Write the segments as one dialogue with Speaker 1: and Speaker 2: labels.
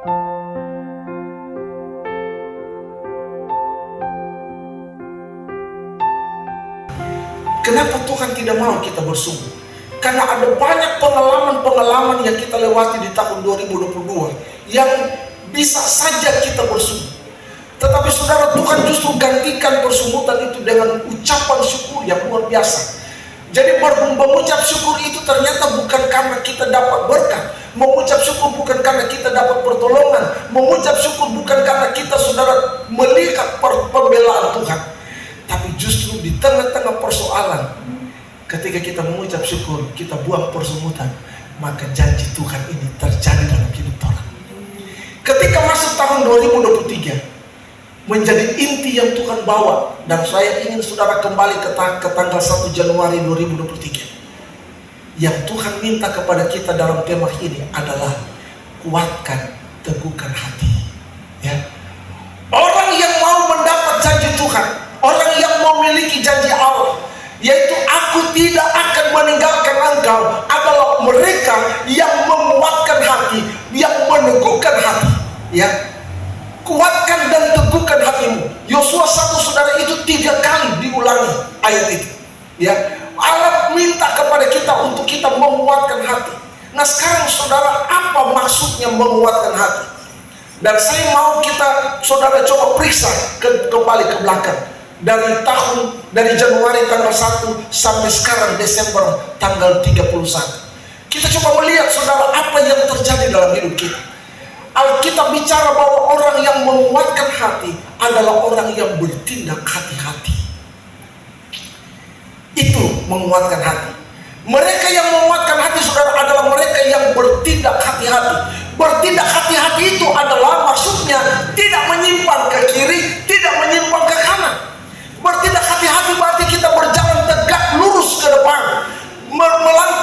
Speaker 1: Kenapa Tuhan tidak mau kita bersungguh? Karena ada banyak pengalaman-pengalaman yang kita lewati di tahun 2022 yang bisa saja kita bersungguh. Tetapi saudara, Tuhan justru gantikan persungutan itu dengan ucapan syukur yang luar biasa. Jadi mengucap syukur itu ternyata bukan karena kita dapat berkat. Mengucap syukur bukan karena kita dapat pertolongan. Mengucap syukur bukan karena kita, saudara, melihat pembelaan Tuhan. Tapi justru di tengah-tengah persoalan, ketika kita mengucap syukur, kita buang persungutan, maka janji Tuhan ini terjadi dalam hidup orang. Ketika masuk tahun 2023, menjadi inti yang Tuhan bawa, dan saya ingin saudara kembali ke tanggal 1 Januari 2023. Yang Tuhan minta kepada kita dalam tema ini adalah kuatkan, teguhkan hati. Ya. Orang yang mau mendapat janji Tuhan, orang yang memiliki janji Allah, yaitu aku tidak akan meninggalkan engkau, adalah mereka yang menguatkan hati, yang meneguhkan hati. Ya, kuatkan dan teguhkan hatimu. Yosua 1 saudara itu 3 kali diulangi ayat itu. Ya, Allah minta kepada kita untuk kita menguatkan hati. Nah sekarang saudara, apa maksudnya menguatkan hati? Dan saya mau kita, saudara, coba periksa kembali ke belakang. Dari Januari tanggal 1 sampai sekarang Desember tanggal 31. Kita coba melihat, saudara, apa yang terjadi dalam hidup kita. Alkitab bicara bahwa orang yang menguatkan hati adalah orang yang bertindak hati-hati. Itu menguatkan hati. Mereka yang menguatkan hati, saudara, adalah mereka yang bertindak hati-hati. Bertindak hati-hati itu adalah maksudnya tidak menyimpang ke kiri, tidak menyimpang ke kanan. Bertindak hati-hati berarti kita berjalan tegak lurus ke depan.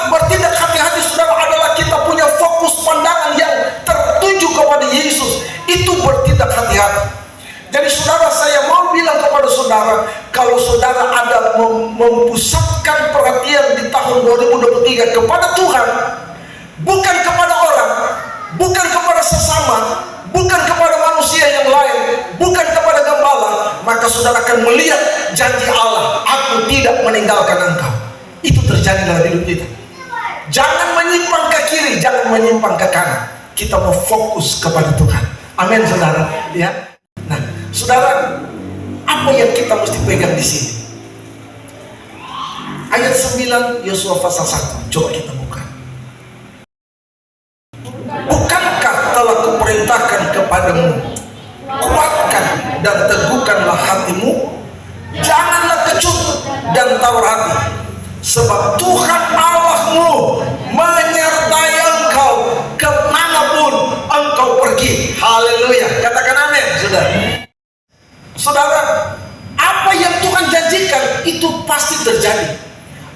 Speaker 1: Bertindak hati-hati, saudara, adalah kita punya fokus pandangan yang tertuju kepada Yesus. Itu bertindak hati-hati. Jadi saudara, saya mau bilang kepada saudara, kalau saudara ada memusatkan perhatian di tahun 2023 kepada Tuhan, bukan kepada orang, bukan kepada sesama, bukan kepada manusia yang lain, bukan kepada gembala, maka saudara akan melihat janji Allah, aku tidak meninggalkan engkau. Itu terjadi dalam hidup kita. Jangan menyimpang ke kiri, jangan menyimpang ke kanan. Kita mau fokus kepada Tuhan. Amin, saudara. Ya. Nah, saudara, apa yang kita mesti pegang di sini? Ayat 9 Yosua pasal 1. Coba kita buka. Bukankah telah kuperintahkan kepadamu, kuatkan dan teguhkanlah hatimu, janganlah kecut dan tawar hati, sebab Tuhan Allahmu menyertai engkau kemanapun engkau pergi. Haleluya, katakan amin, saudara. Saudara, apa yang Tuhan janjikan itu pasti terjadi.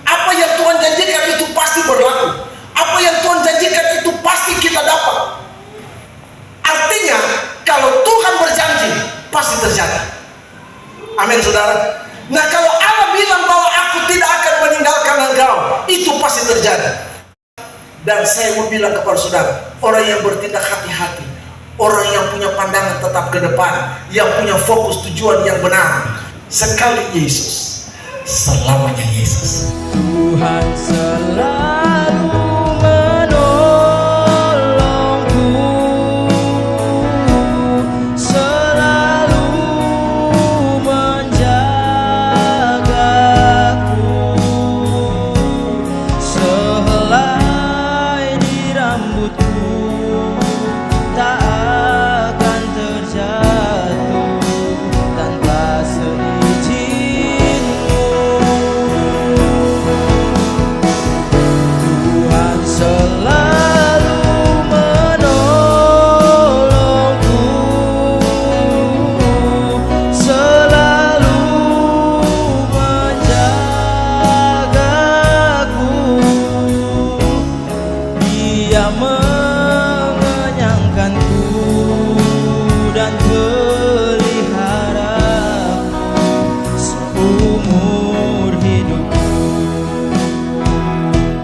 Speaker 1: Apa yang Tuhan janjikan itu pasti berlaku. Apa yang Tuhan janjikan itu pasti kita dapat. Artinya, kalau Tuhan berjanji, pasti terjadi. Amin, saudara. Nah, kalau Allah bilang bahwa aku tidak akan meninggalkan engkau, itu pasti terjadi. Dan saya mau bilang kepada saudara, orang yang bertindak hati-hati, orang yang punya pandangan tetap ke depan, yang punya fokus tujuan yang benar, sekali Yesus, selamanya Yesus.
Speaker 2: Tuhan selalu I'm